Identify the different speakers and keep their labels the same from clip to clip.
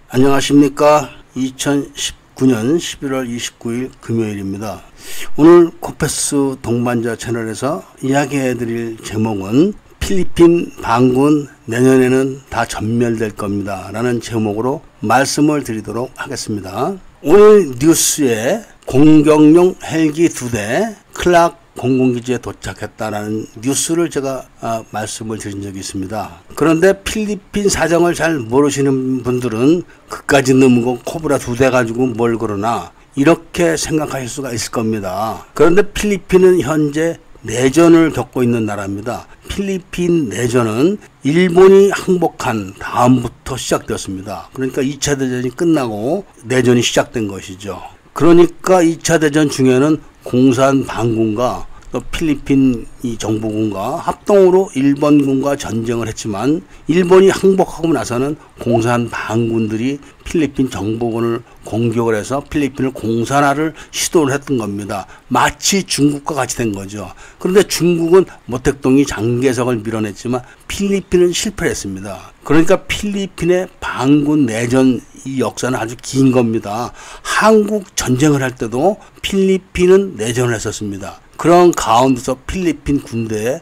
Speaker 1: 안녕하십니까. 2019년 11월 29일 금요일입니다. 오늘 코페스 동반자 채널에서 이야기해드릴 제목은 필리핀 반군 내년에는 다 전멸될 겁니다 라는 제목으로 말씀을 드리도록 하겠습니다. 오늘 뉴스에 공격용 헬기 2대 클락 공군기지에 도착했다라는 뉴스를 제가 말씀을 드린 적이 있습니다. 그런데 필리핀 사정을 잘 모르시는 분들은 그까지 넘고 코브라 2대 가지고 뭘 그러나 이렇게 생각하실 수가 있을 겁니다. 그런데 필리핀은 현재 내전을 겪고 있는 나라입니다. 필리핀 내전은 일본이 항복한 다음부터 시작되었습니다. 그러니까 2차 대전이 끝나고 내전이 시작된 것이죠. 그러니까 2차 대전 중에는 공산 반군과 또 필리핀 이 정부군과 합동으로 일본군과 전쟁을 했지만 일본이 항복하고 나서는 공산 반군들이 필리핀 정부군을 공격을 해서 필리핀을 공산화를 시도를 했던 겁니다. 마치 중국과 같이 된 거죠. 그런데 중국은 모택동이 장개석을 밀어냈지만 필리핀은 실패를 했습니다. 그러니까 필리핀의 반군 내전 이 역사는 아주 긴 겁니다. 한국 전쟁을 할 때도 필리핀은 내전을 했었습니다. 그런 가운데서 필리핀 군대의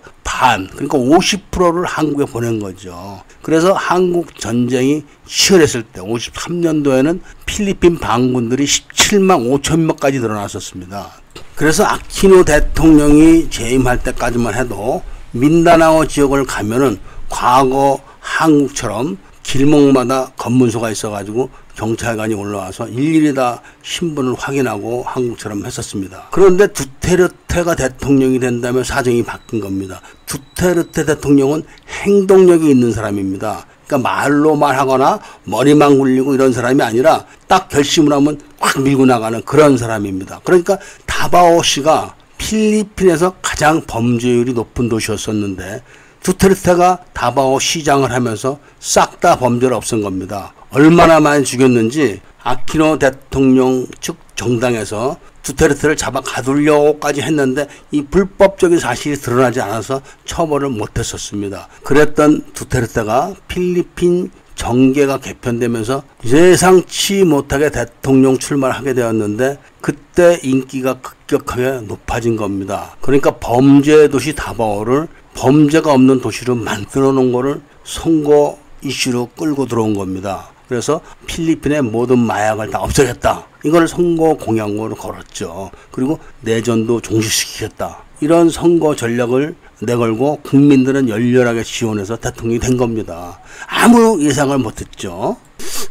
Speaker 1: 그러니까 50%를 한국에 보낸 거죠. 그래서 한국 전쟁이 치열했을 때 53년도에는 필리핀 반군들이 17만 5천 명까지 늘어났었습니다. 그래서 아키노 대통령이 재임할 때까지만 해도 민다나오 지역을 가면은 과거 한국처럼 길목마다 검문소가 있어가지고 경찰관이 올라와서 일일이 다 신분을 확인하고 한국처럼 했었습니다. 그런데 두테르테가 대통령이 된다면 사정이 바뀐 겁니다. 두테르테 대통령은 행동력이 있는 사람입니다. 그러니까 말로 말하거나 머리만 굴리고 이런 사람이 아니라 딱 결심을 하면 확 밀고 나가는 그런 사람입니다. 그러니까 다바오시가 필리핀에서 가장 범죄율이 높은 도시였었는데 두테르테가 다바오 시장을 하면서 싹 다 범죄를 없앤 겁니다. 얼마나 많이 죽였는지 아키노 대통령 측 정당에서 두테르테를 잡아 가두려고까지 했는데 이 불법적인 사실이 드러나지 않아서 처벌을 못했었습니다. 그랬던 두테르테가 필리핀 정계가 개편되면서 예상치 못하게 대통령 출마를 하게 되었는데 그때 인기가 급격하게 높아진 겁니다. 그러니까 범죄 도시 다바오를 범죄가 없는 도시로 만들어 놓은 거를 선거 이슈로 끌고 들어온 겁니다. 그래서 필리핀의 모든 마약을 다 없애겠다. 이걸 선거 공약으로 걸었죠. 그리고 내전도 종식시키겠다. 이런 선거 전략을 내걸고 국민들은 열렬하게 지원해서 대통령이 된 겁니다. 아무 예상을 못했죠.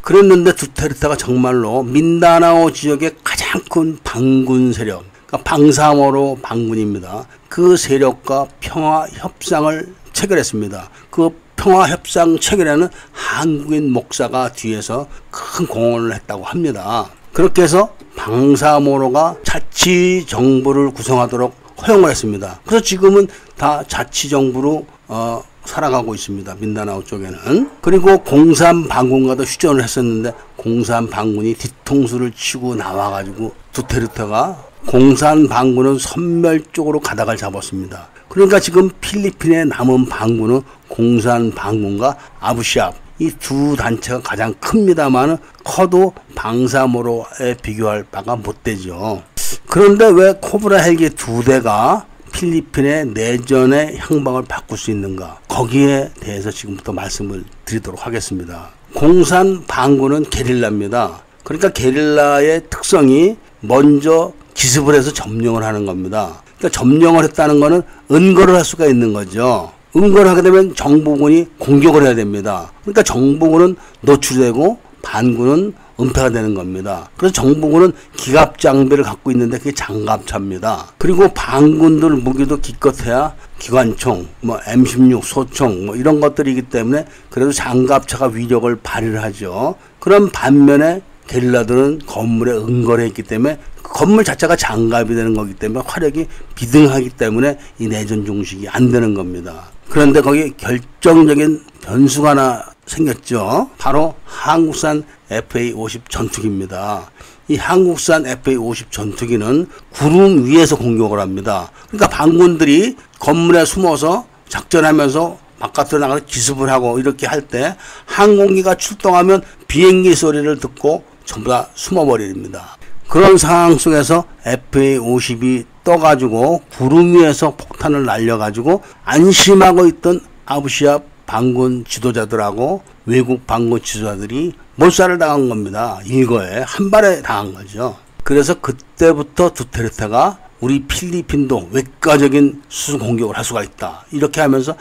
Speaker 1: 그랬는데 두테르테가 정말로 민다나오 지역의 가장 큰 반군 세력, 그러니까 방사모로 반군입니다. 그 세력과 평화 협상을 체결했습니다. 그 평화 협상 체결에는 한국인 목사가 뒤에서 큰 공헌을 했다고 합니다. 그렇게 해서 방사모로가 자치정부를 구성하도록 허용을 했습니다. 그래서 지금은 다 자치정부로 살아가고 있습니다. 민다나오 쪽에는. 그리고 공산 반군과도 휴전을 했었는데 공산 반군이 뒤통수를 치고 나와가지고 두테르테가 공산 반군은 선멸 쪽으로 가닥을 잡았습니다. 그러니까 지금 필리핀에 남은 반군은 공산 반군과 아부시압 이 두 단체가 가장 큽니다만 커도 방사모로에 비교할 바가 못 되죠. 그런데 왜 코브라 헬기 2대가 필리핀의 내전의 향방을 바꿀 수 있는가? 거기에 대해서 지금부터 말씀을 드리도록 하겠습니다. 공산 반군은 게릴라입니다. 그러니까 게릴라의 특성이 먼저 기습을 해서 점령을 하는 겁니다. 그러니까 점령을 했다는 거는 은거를 할 수가 있는 거죠. 은거를 하게 되면 정부군이 공격을 해야 됩니다. 그러니까 정부군은 노출되고 반군은 은폐가 되는 겁니다. 그래서 정부군은 기갑 장비를 갖고 있는데 그게 장갑차입니다. 그리고 반군들 무기도 기껏해야 기관총, M16 소총 이런 것들이기 때문에 그래도 장갑차가 위력을 발휘를 하죠. 그런 반면에 게릴라들은 건물에 은거를 했기 때문에 건물 자체가 장갑이 되는 거기 때문에 화력이 비등하기 때문에 이 내전 종식이 안 되는 겁니다. 그런데 거기 결정적인 변수가 하나 생겼죠. 바로 한국산 FA-50 전투기입니다. 이 한국산 FA-50 전투기는 구름 위에서 공격을 합니다. 그러니까 반군들이 건물에 숨어서 작전하면서 바깥으로 나가서 기습을 하고 이렇게 할 때 항공기가 출동하면 비행기 소리를 듣고 전부 다 숨어버립니다. 그런 상황 속에서 FA-50이 떠가지고 구름 위에서 폭탄을 날려가지고 안심하고 있던 아부시아 반군 지도자들하고 외국 반군 지도자들이 몰살을 당한 겁니다. 일거에 한 발에 당한 거죠. 그래서 그때부터 두테르테가 우리 필리핀도 외과적인 수소 공격을 할 수가 있다. 이렇게 하면서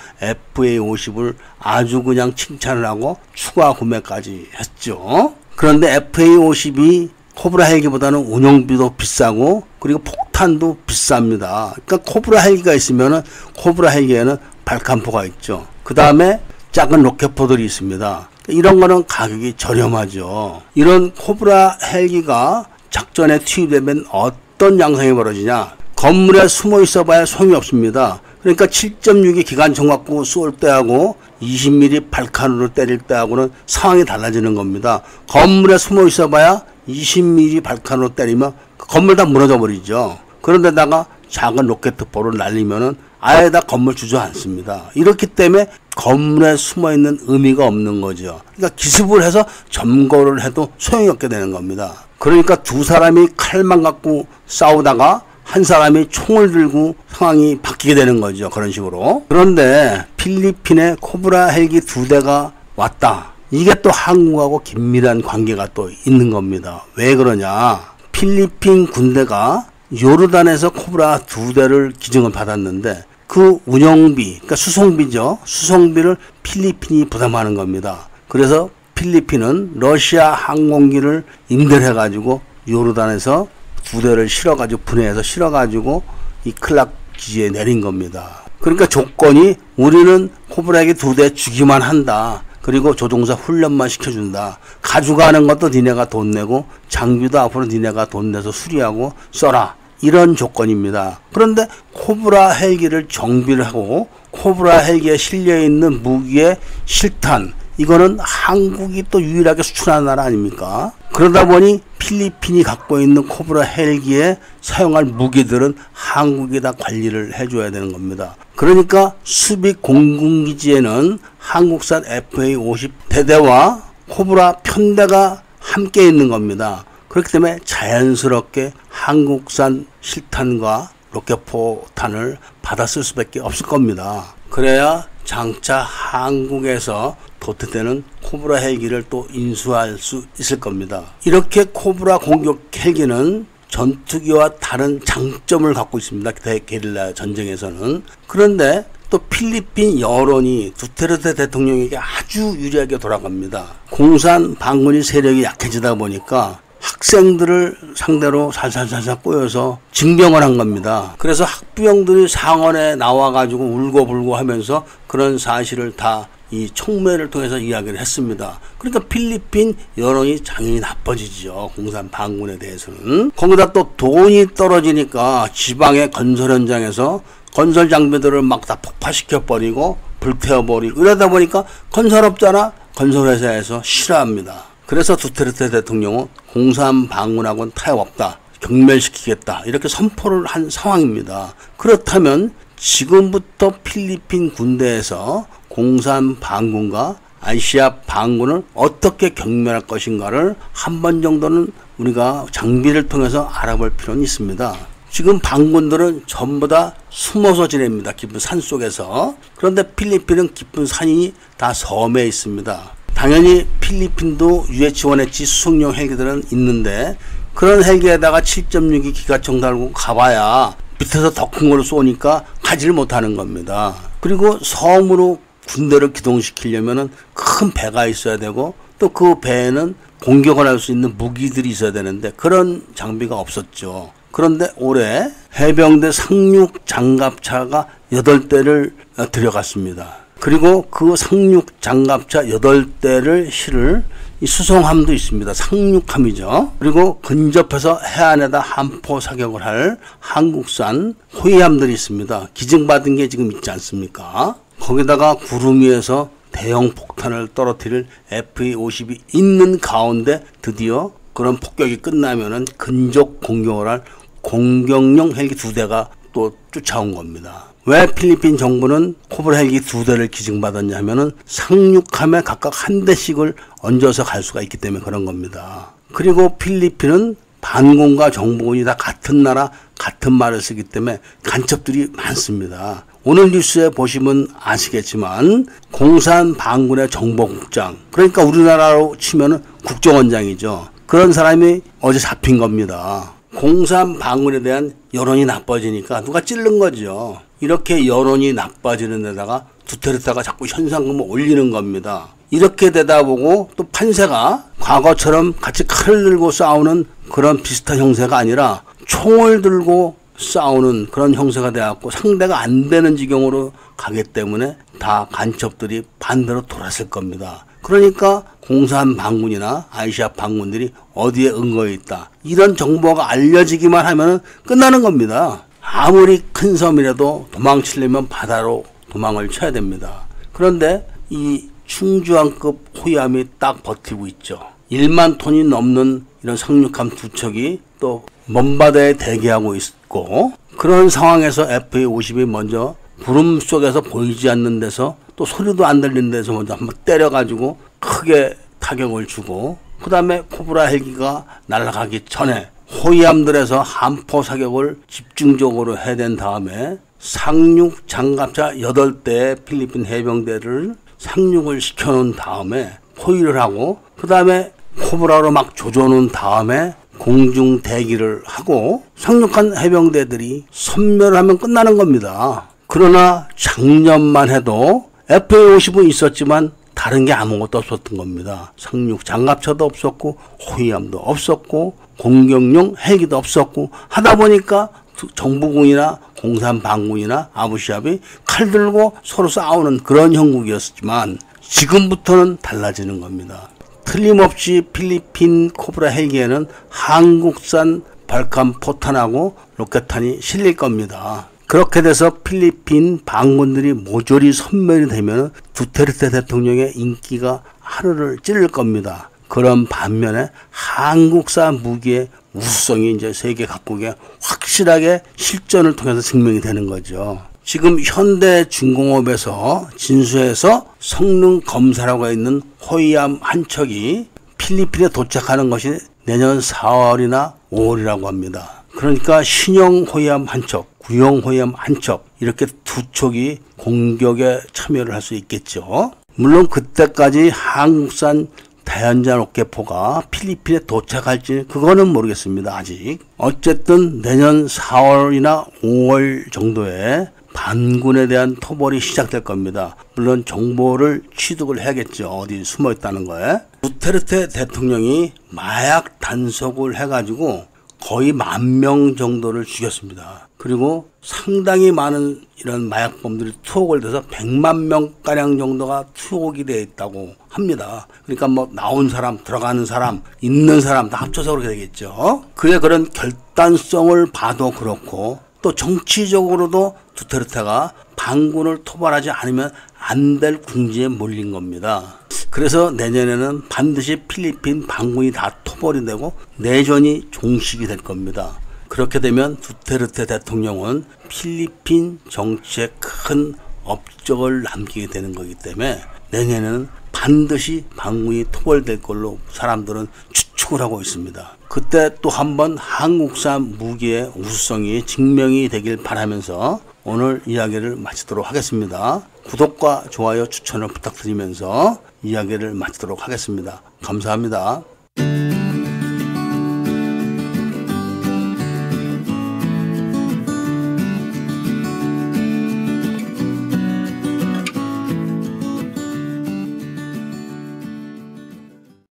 Speaker 1: FA-50을 아주 그냥 칭찬을 하고 추가 구매까지 했죠. 그런데 FA-50이 코브라 헬기보다는 운용비도 비싸고 그리고 폭탄도 비쌉니다. 그러니까 코브라 헬기가 있으면은 코브라 헬기에는 발칸포가 있죠. 그 다음에 작은 로켓포들이 있습니다. 이런 거는 가격이 저렴하죠. 이런 코브라 헬기가 작전에 투입되면 어떤 양상이 벌어지냐. 건물에 숨어 있어봐야 소용이 없습니다. 그러니까 7.6이 기관총 갖고 쏠 때하고 20mm 발칸으로 때릴 때하고는 상황이 달라지는 겁니다. 건물에 숨어 있어봐야 20mm 발칸으로 때리면 건물 다 무너져 버리죠. 그런데다가 작은 로켓포를 날리면은 아예 다 건물 주저앉습니다. 이렇기 때문에 건물에 숨어 있는 의미가 없는 거죠. 그러니까 기습을 해서 점거를 해도 소용이 없게 되는 겁니다. 그러니까 두 사람이 칼만 갖고 싸우다가 한 사람이 총을 들고 상황이 바뀌게 되는 거죠. 그런 식으로. 그런데 필리핀에 코브라 헬기 2대가 왔다. 이게 또 한국하고 긴밀한 관계가 또 있는 겁니다. 왜 그러냐. 필리핀 군대가 요르단에서 코브라 2대를 기증을 받았는데 그 운영비, 그러니까 수송비죠. 수송비를 필리핀이 부담하는 겁니다. 그래서 필리핀은 러시아 항공기를 임대를 해가지고 요르단에서 2대를 실어가지고 분해해서 실어가지고 이 클락 기지에 내린 겁니다. 그러니까 조건이 우리는 코브라 헬기 2대 주기만 한다. 그리고 조종사 훈련만 시켜준다. 가져가는 것도 니네가 돈 내고 장비도 앞으로 니네가 돈 내서 수리하고 써라. 이런 조건입니다. 그런데 코브라 헬기를 정비를 하고 코브라 헬기에 실려있는 무기의 실탄, 이거는 한국이 또 유일하게 수출하는 나라 아닙니까? 그러다 보니 필리핀이 갖고 있는 코브라 헬기에 사용할 무기들은 한국이 다 관리를 해줘야 되는 겁니다. 그러니까 수비 공군기지에는 한국산 FA-50 대대와 코브라 편대가 함께 있는 겁니다. 그렇기 때문에 자연스럽게 한국산 실탄과 로켓포탄을 받아 쓸 수밖에 없을 겁니다. 그래야 장차 한국에서 도태되는 코브라 헬기를 또 인수할 수 있을 겁니다. 이렇게 코브라 공격 헬기는 전투기와 다른 장점을 갖고 있습니다. 대게릴라 전쟁에서는. 그런데 또 필리핀 여론이 두테르테 대통령에게 아주 유리하게 돌아갑니다. 공산 반군이 세력이 약해지다 보니까 학생들을 상대로 살살살살 꼬여서 징병을 한 겁니다. 그래서 학부형들이 상원에 나와가지고 울고불고 하면서 그런 사실을 다 이 총매를 통해서 이야기를 했습니다. 그러니까 필리핀 여론이 당연히 나빠지죠. 공산 반군에 대해서는. 거기다 또 돈이 떨어지니까 지방의 건설 현장에서 건설 장비들을 막 다 폭파시켜버리고 불태워버리고 이러다 보니까 건설업자나 건설회사에서 싫어합니다. 그래서 두테르테 대통령은 공산 반군하고는 타협없다. 경멸시키겠다. 이렇게 선포를 한 상황입니다. 그렇다면 지금부터 필리핀 군대에서 공산 반군과 아시아 반군을 어떻게 경멸할 것인가를 한 번 정도는 우리가 장비를 통해서 알아볼 필요는 있습니다. 지금 반군들은 전부 다 숨어서 지냅니다. 깊은 산 속에서. 그런데 필리핀은 깊은 산이 다 섬에 있습니다. 당연히 필리핀도 UH-1H 수송용 헬기들은 있는데 그런 헬기에다가 7.6이 기관총 달고 가봐야 밑에서 더 큰 걸로 쏘니까 가지를 못하는 겁니다. 그리고 섬으로 군대를 기동시키려면 큰 배가 있어야 되고 또 그 배에는 공격을 할 수 있는 무기들이 있어야 되는데 그런 장비가 없었죠. 그런데 올해 해병대 상륙 장갑차가 8대를 들여갔습니다. 그리고 그 상륙 장갑차 8대를 실을 이 수송함도 있습니다. 상륙함이죠. 그리고 근접해서 해안에다 함포 사격을 할 한국산 호위함들이 있습니다. 기증받은 게 지금 있지 않습니까? 거기다가 구름 위에서 대형 폭탄을 떨어뜨릴 FA-50이 있는 가운데 드디어 그런 폭격이 끝나면은 근접 공격을 할 공격용 헬기 2대가 또 쫓아온 겁니다. 왜 필리핀 정부는 코브라 헬기 2대를 기증받았냐 하면은 상륙함에 각각 한 대씩을 얹어서 갈 수가 있기 때문에 그런 겁니다. 그리고 필리핀은 반군과 정부군이 다 같은 나라 같은 말을 쓰기 때문에 간첩들이 많습니다. 오늘 뉴스에 보시면 아시겠지만 공산 반군의 정보국장, 그러니까 우리나라로 치면은 국정원장이죠. 그런 사람이 어제 잡힌 겁니다. 공산 반군에 대한 여론이 나빠지니까 누가 찌른 거죠. 이렇게 여론이 나빠지는 데다가 두테르테가 자꾸 현상금을 올리는 겁니다. 이렇게 되다 보고 또 판세가 과거처럼 같이 칼을 들고 싸우는 그런 비슷한 형세가 아니라 총을 들고 싸우는 그런 형세가 되었고 상대가 안 되는 지경으로 가기 때문에 다 간첩들이 반대로 돌았을 겁니다. 그러니까 공산 반군이나 아시아 반군들이 어디에 은거해 있다, 이런 정보가 알려지기만 하면 끝나는 겁니다. 아무리 큰 섬이라도 도망치려면 바다로 도망을 쳐야 됩니다. 그런데 이 충주함급 호위함이 딱 버티고 있죠. 1만 톤이 넘는 이런 상륙함 2척이 또 먼바다에 대기하고 있고, 그런 상황에서 FA-50이 먼저 구름 속에서 보이지 않는 데서 또 소리도 안 들리는 데서 먼저 한번 때려가지고 크게 타격을 주고, 그 다음에 코브라 헬기가 날아가기 전에 호위함들에서 함포 사격을 집중적으로 해댄 다음에 상륙 장갑차 8대의 필리핀 해병대를 상륙을 시켜놓은 다음에 포위를 하고, 그 다음에 코브라로 막 조져놓은 다음에 공중 대기를 하고 상륙한 해병대들이 섬멸하면 끝나는 겁니다. 그러나 작년만 해도 FA-50은 있었지만 다른 게 아무것도 없었던 겁니다. 상륙 장갑차도 없었고 호위함도 없었고 공격용 헬기도 없었고 하다 보니까 정부군이나 공산반군이나 아부시합이 칼 들고 서로 싸우는 그런 형국이었지만 지금부터는 달라지는 겁니다. 틀림없이 필리핀 코브라 헬기에는 한국산 발칸 포탄하고 로켓탄이 실릴 겁니다. 그렇게 돼서 필리핀 반군들이 모조리 섬멸이 되면 두테르테 대통령의 인기가 하늘을 찌를 겁니다. 그런 반면에 한국산 무기의 우수성이 이제 세계 각국에 확실하게 실전을 통해서 증명이 되는 거죠. 지금 현대중공업에서 진수에서 성능 검사라고 있는 호위함 한 척이 필리핀에 도착하는 것이 내년 4월이나 5월이라고 합니다. 그러니까 신형 호위함 한 척, 구형 호위함 한 척, 이렇게 2척이 공격에 참여를 할 수 있겠죠. 물론 그때까지 한국산 다연자 로켓포가 필리핀에 도착할지 그거는 모르겠습니다. 아직. 어쨌든 내년 4월이나 5월 정도에 반군에 대한 토벌이 시작될 겁니다. 물론 정보를 취득을 해야겠죠. 어디 숨어 있다는 거에. 두테르테 대통령이 마약 단속을 해가지고 거의 10,000명 정도를 죽였습니다. 그리고 상당히 많은 이런 마약범들이 투옥을 돼서 100만 명가량 정도가 투옥이 되어 있다고 합니다. 그러니까 뭐 나온 사람, 들어가는 사람, 있는 사람 다 합쳐서 그렇게 되겠죠. 그의 그런 결단성을 봐도 그렇고 또 정치적으로도 두테르테가 반군을 토벌하지 않으면 안 될 궁지에 몰린 겁니다. 그래서 내년에는 반드시 필리핀 반군이 다 토벌이 되고 내전이 종식이 될 겁니다. 그렇게 되면 두테르테 대통령은 필리핀 정치에 큰 업적을 남기게 되는 거기 때문에 내년에는 반드시 반군이 토벌될 걸로 사람들은 추측을 하고 있습니다. 그때 또 한번 한국산 무기의 우수성이 증명이 되길 바라면서 오늘 이야기를 마치도록 하겠습니다. 구독과 좋아요 추천을 부탁드리면서 이야기를 마치도록 하겠습니다. 감사합니다.